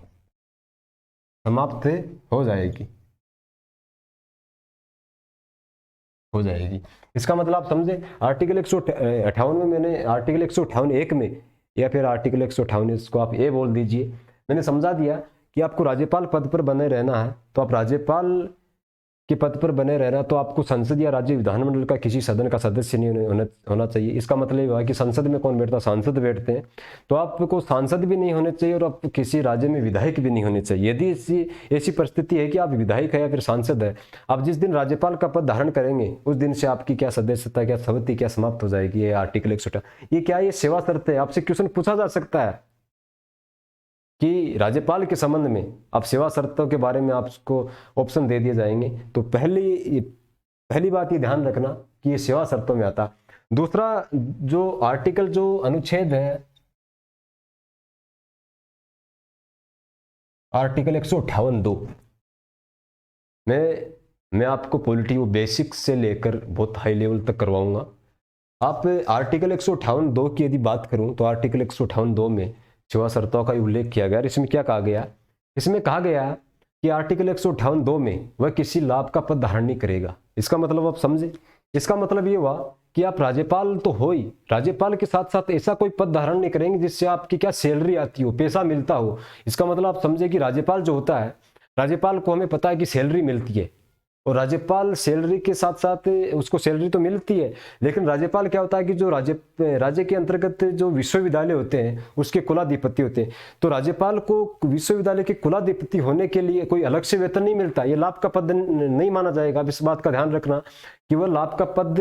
हो जाएगी। इसका मतलब आप समझे, आर्टिकल 158 में मैंने आर्टिकल 158 एक में या फिर आर्टिकल 158 इसको आप ए बोल दीजिए। मैंने समझा दिया कि आपको राज्यपाल पद पर बने रहना है, तो आप राज्यपाल के पद पर बने रहना, तो आपको संसद या राज्य विधानमंडल का किसी सदन का सदस्य नहीं होना चाहिए। इसका मतलब ये हुआ कि संसद में कौन बैठता है, सांसद बैठते हैं, तो आपको सांसद भी नहीं होने चाहिए और आप किसी राज्य में विधायक भी नहीं होने चाहिए। यदि ऐसी परिस्थिति है कि आप विधायक है या फिर सांसद है, आप जिस दिन राज्यपाल का पद धारण करेंगे उस दिन से आपकी क्या सदस्यता, क्या संवति क्या समाप्त हो जाएगी। ये आर्टिकल 158 ये क्या, ये सेवा शर्त है। आपसे क्वेश्चन पूछा जा सकता है कि राज्यपाल के संबंध में आप सेवा शर्तों के बारे में आपको ऑप्शन दे दिए जाएंगे, तो पहली बात ये ध्यान रखना कि ये सेवा शर्तों में आता। दूसरा जो आर्टिकल जो अनुच्छेद है आर्टिकल 158(2), मैं आपको पॉलिटी वो बेसिक्स से लेकर बहुत हाई लेवल तक करवाऊंगा। आप आर्टिकल 158(2) की यदि बात करूं तो आर्टिकल 158(2) में सेवा शर्तों का उल्लेख किया गया। इसमें क्या कहा गया, इसमें कहा गया कि आर्टिकल 158(2) में वह किसी लाभ का पद धारण नहीं करेगा। इसका मतलब आप समझे, इसका मतलब ये हुआ कि आप राज्यपाल तो हो ही, राज्यपाल के साथ साथ ऐसा कोई पद धारण नहीं करेंगे जिससे आपकी क्या सैलरी आती हो, पैसा मिलता हो। इसका मतलब आप समझे कि राज्यपाल जो होता है, राज्यपाल को हमें पता है कि सैलरी मिलती है, और राज्यपाल सैलरी के साथ साथ उसको सैलरी तो मिलती है, लेकिन राज्यपाल क्या होता है कि जो राज्य के अंतर्गत जो विश्वविद्यालय होते हैं उसके कुलाधिपति होते हैं, तो राज्यपाल को विश्वविद्यालय के कुलाधिपति होने के लिए कोई अलग से वेतन नहीं मिलता। ये लाभ का पद नहीं माना जाएगा। अब इस बात का ध्यान रखना कि वह लाभ का पद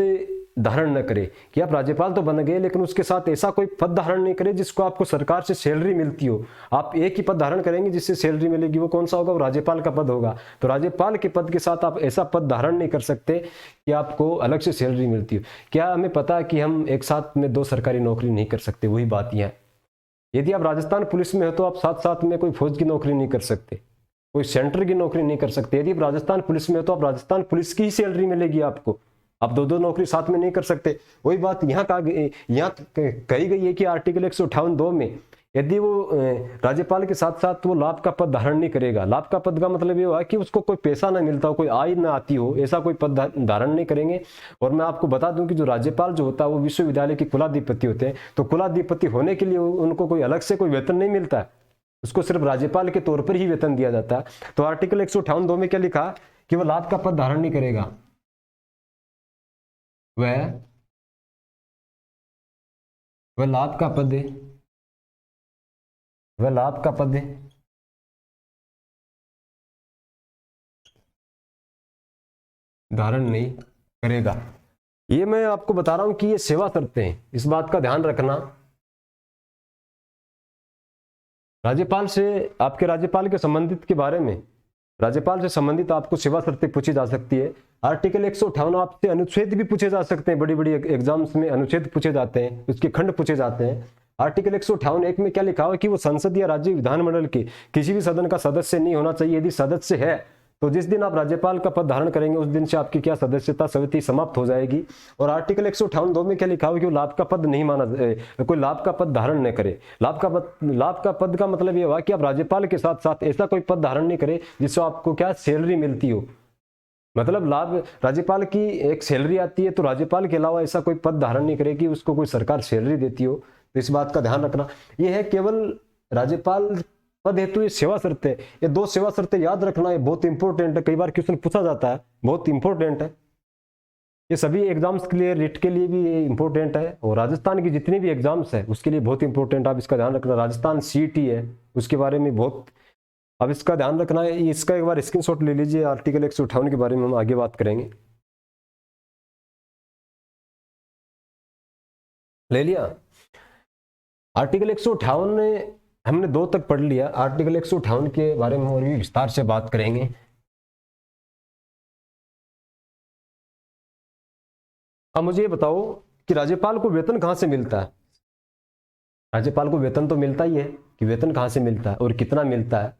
धारण न करे, कि आप राज्यपाल तो बन गए लेकिन उसके साथ ऐसा कोई पद धारण नहीं करे जिसको आपको सरकार से सैलरी मिलती हो। आप एक ही पद धारण करेंगे जिससे सैलरी मिलेगी, वो कौन सा होगा, वो राज्यपाल का पद होगा। तो राज्यपाल के पद के साथ आप ऐसा पद धारण नहीं कर सकते कि आपको अलग से सैलरी मिलती हो। क्या हमें पता है कि हम एक साथ में 2 सरकारी नौकरी नहीं कर सकते, वही बात यह है। यदि आप राजस्थान पुलिस में हो तो आप साथ साथ में कोई फौज की नौकरी नहीं कर सकते, कोई सेंटर की नौकरी नहीं कर सकते। यदि आप राजस्थान पुलिस में हो तो आप राजस्थान पुलिस की ही सैलरी मिलेगी आपको, आप 2 नौकरी साथ में नहीं कर सकते। वही बात यहाँ कही गई है कि आर्टिकल 158(2) में यदि वो राज्यपाल के साथ साथ वो लाभ का पद धारण नहीं करेगा, लाभ का पद का मतलब ये हुआ कि उसको कोई पैसा ना मिलता हो, कोई आय ना आती हो, ऐसा कोई पद धारण नहीं करेंगे। और मैं आपको बता दूं कि जो राज्यपाल जो होता है वो विश्वविद्यालय के कुलाधिपति होते हैं, तो कुलाधिपति होने के लिए उनको कोई अलग से कोई वेतन नहीं मिलता है, उसको सिर्फ राज्यपाल के तौर पर ही वेतन दिया जाता है। तो आर्टिकल 158(2) में क्या लिखा कि वह लाभ का पद धारण नहीं करेगा, वह लाभ का पद है, वह लाभ का पद है धारण नहीं करेगा। ये मैं आपको बता रहा हूं कि ये सेवा शर्तें हैं, इस बात का ध्यान रखना। राज्यपाल से आपके राज्यपाल के संबंधित के बारे में, राज्यपाल से संबंधित आपको सेवा शर्तें पूछी जा सकती है। आर्टिकल 158 आपसे अनुच्छेद भी पूछे जा सकते हैं, बड़ी बड़ी एग्जाम्स में अनुच्छेद पूछे जाते हैं, उसके खंड पूछे जाते हैं। आर्टिकल 158(1) में क्या लिखा हुआ है कि वो संसद या राज्य विधानमंडल के किसी भी सदन का सदस्य नहीं होना चाहिए। यदि सदस्य है तो जिस दिन आप राज्यपाल का पद धारण करेंगे उस दिन से आपकी क्या सदस्यता समिति समाप्त हो जाएगी। और आर्टिकल 158(2) में क्या लिखा हुआ है कि वो लाभ का पद नहीं माना, कोई लाभ का पद धारण न करे। लाभ का पद का मतलब ये हुआ कि आप राज्यपाल के साथ साथ ऐसा कोई पद धारण नहीं करे जिससे आपको क्या सैलरी मिलती हो। मतलब लाभ, राज्यपाल की एक सैलरी आती है तो राज्यपाल के अलावा ऐसा कोई पद धारण नहीं करे कि उसको कोई सरकार सैलरी देती हो। तो इस बात का ध्यान रखना। यह है केवल राज्यपाल पद हेतु ये सेवा शर्तें, ये 2 सेवा शर्तें याद रखना, ये बहुत इंपॉर्टेंट है, कई बार क्वेश्चन पूछा जाता है, बहुत इंपॉर्टेंट है। ये सभी एग्जाम्स के लिए, रिट के लिए भी ये इंपॉर्टेंट है, और राजस्थान की जितनी भी एग्जाम्स है उसके लिए बहुत इंपॉर्टेंट, आप इसका ध्यान रखना। राजस्थान सीटी है उसके बारे में बहुत, अब इसका ध्यान रखना है। इसका एक बार स्क्रीनशॉट ले लीजिए, आर्टिकल 158 के बारे में हम आगे बात करेंगे। ले लिया आर्टिकल 158 हमने 2 तक पढ़ लिया। आर्टिकल 158 के बारे में और भी विस्तार से बात करेंगे। अब मुझे ये बताओ कि राज्यपाल को वेतन कहाँ से मिलता है। राज्यपाल को वेतन तो मिलता ही है, कि वेतन कहाँ से मिलता है और कितना मिलता है।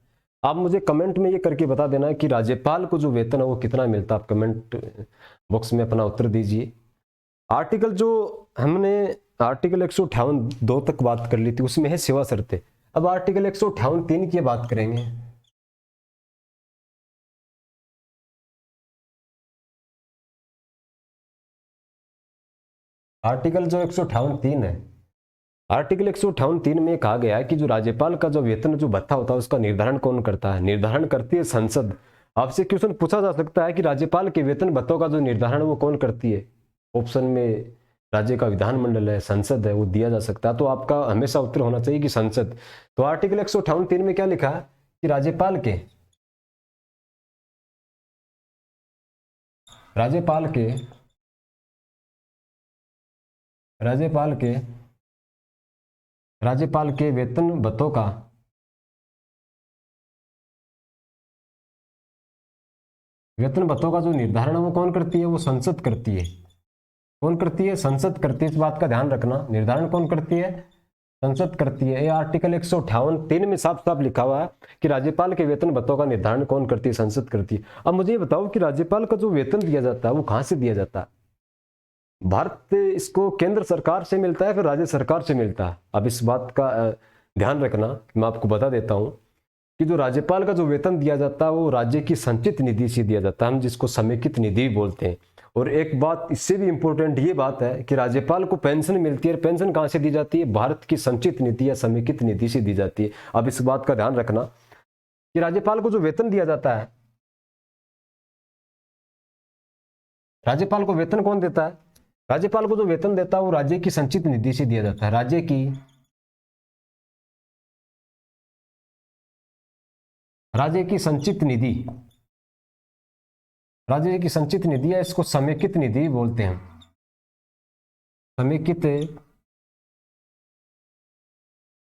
आप मुझे कमेंट में ये करके बता देना कि राज्यपाल को जो वेतन है वो कितना मिलता है। आप कमेंट बॉक्स में अपना उत्तर दीजिए। आर्टिकल जो हमने आर्टिकल 158(2) तक बात कर ली थी उसमें है सेवा शर्तें। अब आर्टिकल 158(3) की बात करेंगे। आर्टिकल जो 158(3) है आर्टिकल 158(3) में कहा गया है कि जो राज्यपाल का जो वेतन जो भत्ता होता है उसका निर्धारण कौन करता है? निर्धारण करती है संसद। आपसे क्वेश्चन पूछा जा सकता है कि राज्यपाल के वेतन भत्तों का जो निर्धारण वो कौन करती है? ऑप्शन में राज्य का विधानमंडल है, संसद है, वो दिया जा सकता है। तो आपका हमेशा उत्तर होना चाहिए कि संसद। तो आर्टिकल 158(3) में क्या लिखा है कि राज्यपाल के राज्यपाल के राज्यपाल के वेतन भत्तों का जो निर्धारण है वो कौन करती है? वो संसद करती है। कौन करती है? संसद करती है। इस बात का ध्यान रखना। निर्धारण कौन करती है? संसद करती है। ये आर्टिकल 158(3) में साफ साफ लिखा हुआ है कि राज्यपाल के वेतन भत्तों का निर्धारण कौन करती है? संसद करती है। अब मुझे ये बताओ कि राज्यपाल का जो वेतन दिया जाता है वो कहां से दिया जाता है? भारत इसको केंद्र सरकार से मिलता है फिर राज्य सरकार से मिलता है? अब इस बात का ध्यान रखना। मैं आपको बता देता हूं कि जो राज्यपाल का जो वेतन दिया जाता है वो राज्य की संचित निधि से दिया जाता है, हम जिसको समेकित निधि बोलते हैं। और एक बात इससे भी इंपॉर्टेंट ये बात है कि राज्यपाल को पेंशन मिलती है। पेंशन कहां से दी जाती है? भारत की संचित निधि या समेकित निधि से दी जाती है। अब इस बात का ध्यान रखना कि राज्यपाल को जो वेतन दिया जाता है, राज्यपाल को वेतन कौन देता है? राज्यपाल को जो वेतन देता है वो राज्य की संचित निधि से दिया जाता है। राज्य की संचित निधि है, इसको समेकित निधि बोलते हैं। समेकित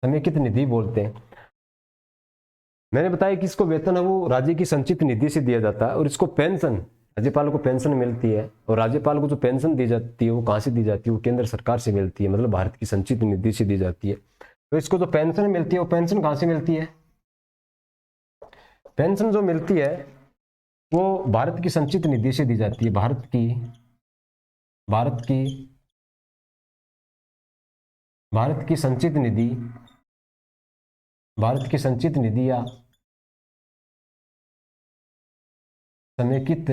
समेकित निधि बोलते हैं। मैंने बताया कि इसको वेतन है वो राज्य की संचित निधि से दिया जाता है और इसको पेंशन, राज्यपाल को पेंशन मिलती है। और राज्यपाल को जो पेंशन दी जाती है वो कहां से दी जाती है? वो केंद्र सरकार से मिलती है, मतलब भारत की संचित निधि से दी जाती है। तो इसको जो पेंशन मिलती है वो पेंशन कहां से मिलती है? पेंशन जो मिलती है वो भारत की संचित निधि से दी जाती है। भारत की भारत की संचित निधि या समेकित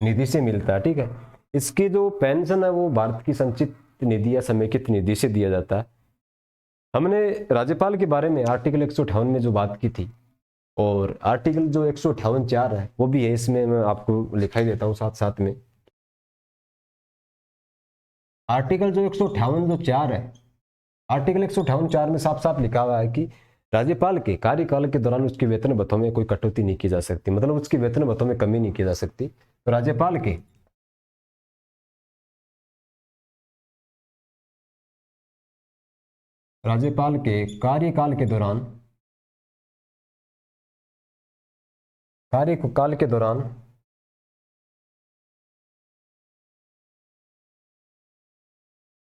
निधि से मिलता है। ठीक है, इसकी जो पेंशन है वो भारत की संचित निधि या समेकित निधि से दिया जाता है। हमने राज्यपाल के बारे में आर्टिकल 158 में जो बात की थी, और आर्टिकल जो 158(4) है वो भी है इसमें, मैं आपको लिखाई देता हूं साथ साथ में। आर्टिकल जो 158(4) है, आर्टिकल 158(4) में साफ साफ लिखा हुआ है कि राज्यपाल के कार्यकाल के दौरान उसके वेतन भत्तों में कोई कटौती नहीं की जा सकती, मतलब उसके वेतन भत्तों में कमी नहीं की जा सकती। तो राज्यपाल के कार्यकाल के दौरान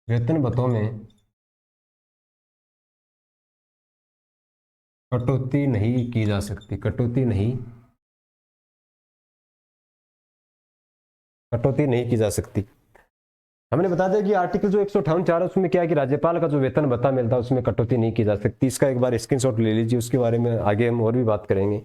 वेतन भत्तों में कटौती नहीं की जा सकती। कटौती नहीं की जा सकती। हमने बता दिया कि आर्टिकल जो 158(4) है उसमें क्या है कि राज्यपाल का जो वेतन भत्ता मिलता है उसमें कटौती नहीं की जा सकती। इसका एक बार स्क्रीनशॉट ले लीजिए, उसके बारे में आगे हम और भी बात करेंगे।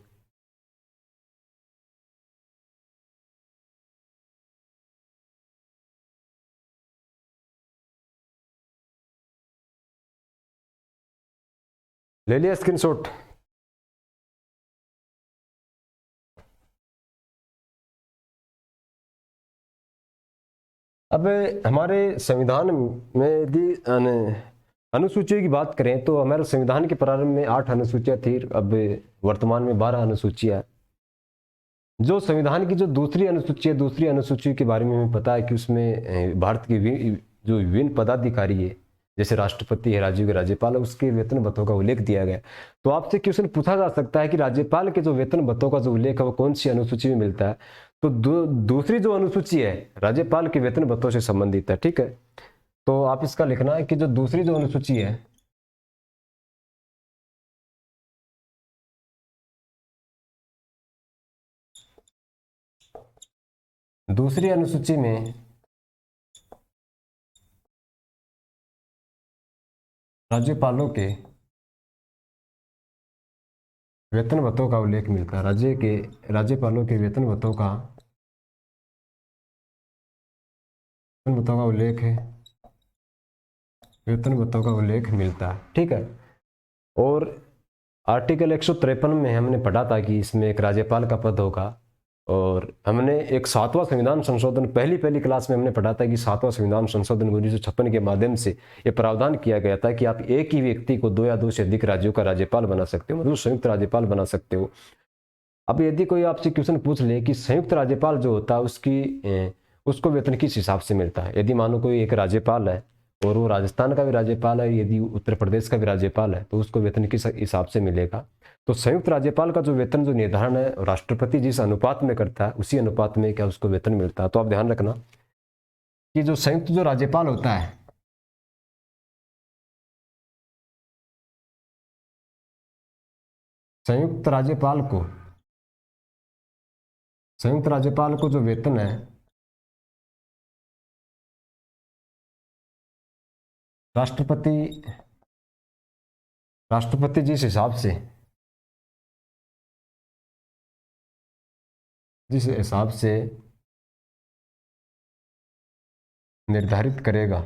ले लिया स्क्रीनशॉट? अब हमारे संविधान में यदि अनुसूचियों की बात करें तो हमारे संविधान के प्रारंभ में 8 अनुसूचियां थी, अब वर्तमान में 12 अनुसूचियां। जो संविधान की जो दूसरी अनुसूची के बारे में हमें पता है कि उसमें भारत की जो विभिन्न पदाधिकारी है, जैसे राष्ट्रपति है, राज्यों के राज्यपाल है, उसके वेतन भत्तों का उल्लेख दिया गया। तो आपसे क्वेश्चन पूछा जा सकता है कि राज्यपाल के जो वेतन भत्तों का जो उल्लेख है वो कौन सी अनुसूची में मिलता है? तो दूसरी जो अनुसूची है राज्यपाल के वेतन भत्तों से संबंधित है। ठीक है, तो आप इसका लिखना है कि जो दूसरी जो अनुसूची है, दूसरी अनुसूची में राज्यपालों के वेतन भत्तों का उल्लेख मिलता है। राज्यपालों के वेतन भत्तों का उल्लेख है वेतन भत्तों का उल्लेख मिलता है। ठीक है। और आर्टिकल 153 में हमने पढ़ा था कि इसमें एक राज्यपाल का पद होगा, और हमने एक 7वां संविधान संशोधन पहली पहली क्लास में हमने पढ़ा था कि 7वां संविधान संशोधन 1956 के माध्यम से ये प्रावधान किया गया था कि आप एक ही व्यक्ति को 2 या 2 से अधिक राज्यों का राज्यपाल बना सकते हो, मतलब संयुक्त राज्यपाल बना सकते हो। अब यदि कोई आपसे क्वेश्चन पूछ ले कि संयुक्त राज्यपाल जो होता है उसको वेतन किस हिसाब से मिलता है, यदि मानो कोई एक राज्यपाल है और वो राजस्थान का भी राज्यपाल है, यदि उत्तर प्रदेश का भी राज्यपाल है, तो उसको वेतन किस हिसाब से मिलेगा। तो संयुक्त राज्यपाल का जो वेतन जो निर्धारण है राष्ट्रपति जिस अनुपात में करता है उसी अनुपात में क्या उसको वेतन मिलता है। तो आप ध्यान रखना कि जो संयुक्त जो राज्यपाल होता है, संयुक्त राज्यपाल को संयुक्त राज्यपाल को जो वेतन है राष्ट्रपति राष्ट्रपति जिस हिसाब से निर्धारित करेगा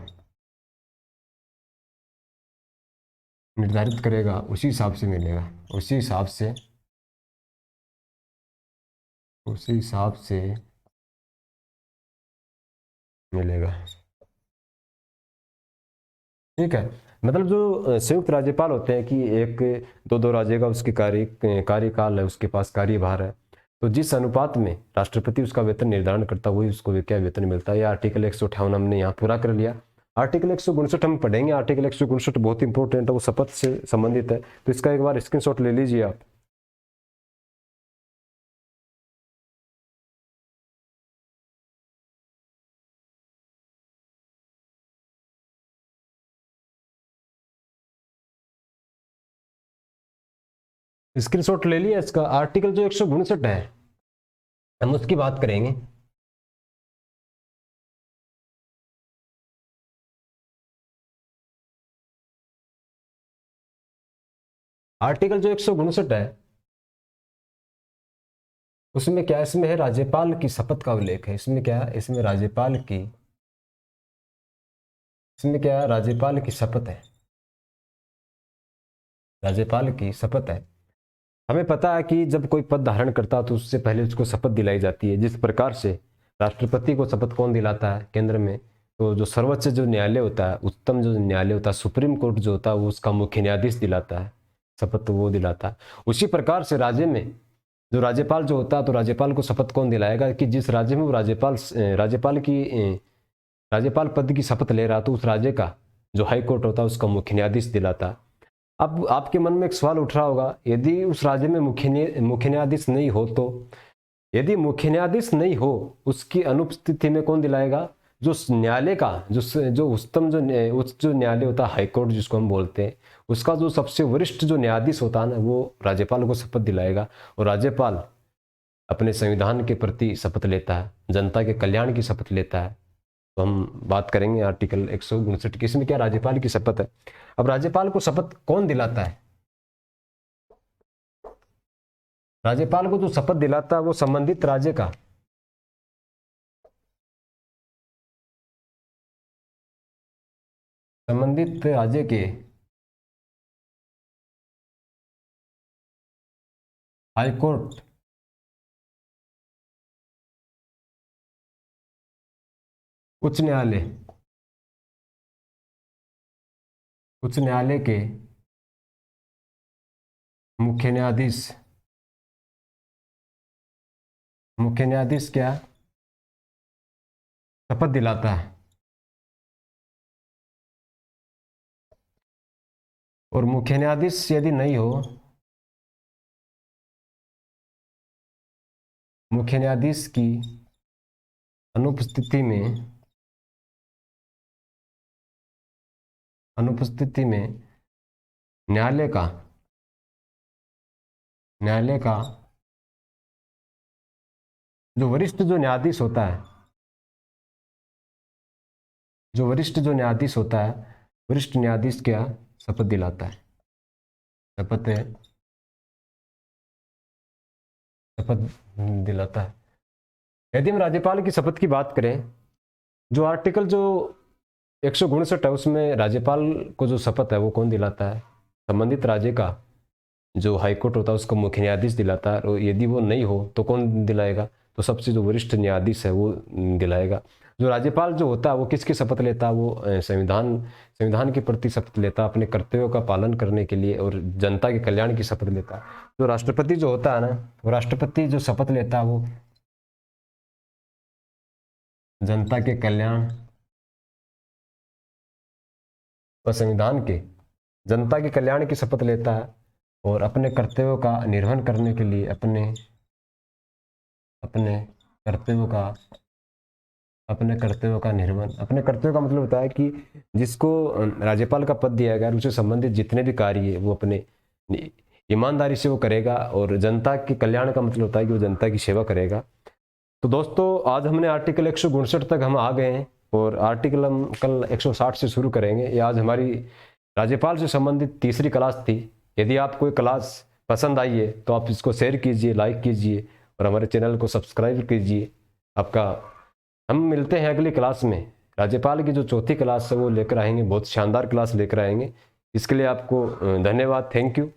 उसी हिसाब से मिलेगा, उसी हिसाब से मिलेगा। ठीक है। मतलब जो संयुक्त राज्यपाल होते हैं कि एक दो दो राज्य का उसकी कार्यकाल है, उसके पास कार्यभार है, तो जिस अनुपात में राष्ट्रपति उसका वेतन निर्धारण करता है वही उसको क्या वेतन मिलता है। यह आर्टिकल 158 हमने यहाँ पूरा कर लिया। आर्टिकल 159 हम पढ़ेंगे। आर्टिकल 159 बहुत इंपॉर्टेंट है, वो शपथ से संबंधित है, तो इसका एक बार स्क्रीनशॉट ले लीजिए आप। स्क्रीनशॉट ले लिया इसका। आर्टिकल जो 159 है हम उसकी बात करेंगे। आर्टिकल जो 159 है उसमें क्या, इसमें है राज्यपाल की शपथ का उल्लेख है। इसमें क्या है, इसमें क्या है, राज्यपाल की शपथ है, राज्यपाल की शपथ है। हमें पता है कि जब कोई पद धारण करता है तो उससे पहले उसको शपथ दिलाई जाती है। जिस प्रकार से राष्ट्रपति को शपथ कौन दिलाता है केंद्र में, तो जो सर्वोच्च जो न्यायालय होता है, उच्चतम जो न्यायालय होता है, सुप्रीम कोर्ट जो होता है, वो उसका मुख्य न्यायाधीश दिलाता है शपथ, तो वो दिलाता है। उसी प्रकार से राज्य में जो राज्यपाल जो होता है, तो राज्यपाल को शपथ कौन दिलाएगा कि जिस राज्य में वो राज्यपाल पद की शपथ ले रहा, तो उस राज्य का जो हाई कोर्ट होता है उसका मुख्य न्यायाधीश दिलाता है। अब आपके मन में एक सवाल उठ रहा होगा, यदि उस राज्य में मुख्य न्यायाधीश नहीं हो, तो यदि मुख्य न्यायाधीश नहीं हो उसकी अनुपस्थिति में कौन दिलाएगा, जो न्यायालय का जो उच्चतम उच्च जो न्यायालय होता है, हाई कोर्ट जिसको हम बोलते हैं, उसका जो सबसे वरिष्ठ जो न्यायाधीश होता है ना, वो राज्यपाल को शपथ दिलाएगा। और राज्यपाल अपने संविधान के प्रति शपथ लेता है, जनता के कल्याण की शपथ लेता है। तो हम बात करेंगे आर्टिकल 159 की। इसमें क्या राज्यपाल की शपथ है। अब राज्यपाल को शपथ कौन दिलाता है, राज्यपाल को जो शपथ दिलाता है वो संबंधित राज्य के हाईकोर्ट, उच्च न्यायालय उच्च न्यायालय के मुख्य न्यायाधीश क्या शपथ दिलाता है। और मुख्य न्यायाधीश यदि नहीं हो, मुख्य न्यायाधीश की अनुपस्थिति में न्यायालय का जो वरिष्ठ जो न्यायाधीश होता है, वरिष्ठ न्यायाधीश क्या शपथ दिलाता है, शपथ शपथ दिलाता है। यदि हम राज्यपाल की शपथ की बात करें, जो आर्टिकल जो 159 है, उसमें राज्यपाल को जो शपथ है वो कौन दिलाता है? संबंधित राज्य का जो हाईकोर्ट होता है उसको मुख्य न्यायाधीश दिलाता है, और यदि वो नहीं हो तो कौन दिलाएगा? तो सबसे जो वरिष्ठ न्यायाधीश है वो दिलाएगा। जो राज्यपाल जो होता है वो किसकी शपथ लेता है? वो संविधान के प्रति शपथ लेता है, अपने कर्तव्यों का पालन करने के लिए, और जनता के कल्याण की शपथ लेता है। जो राष्ट्रपति जो होता है ना, वो राष्ट्रपति जो शपथ लेता है वो जनता के कल्याण व संविधान के जनता के कल्याण की शपथ लेता है, और अपने कर्तव्यों का निर्वहन करने के लिए अपने कर्तव्यों का अपने कर्तव्यों का मतलब होता है कि जिसको राज्यपाल का पद दिया गया, उससे संबंधित जितने भी कार्य है वो अपने ईमानदारी से वो करेगा, और जनता के कल्याण का मतलब होता है कि वो जनता की सेवा करेगा। तो दोस्तों, आज हमने आर्टिकल 159 तक हम आ गए हैं, और आर्टिकल हम कल 160 से शुरू करेंगे। ये आज हमारी राज्यपाल से संबंधित तीसरी क्लास थी। यदि आपको ये क्लास पसंद आई है तो आप इसको शेयर कीजिए, लाइक कीजिए, और हमारे चैनल को सब्सक्राइब कीजिए। आपका हम मिलते हैं अगली क्लास में। राज्यपाल की जो चौथी क्लास है वो लेकर आएंगे, बहुत शानदार क्लास लेकर आएंगे। इसके लिए आपको धन्यवाद, थैंक यू।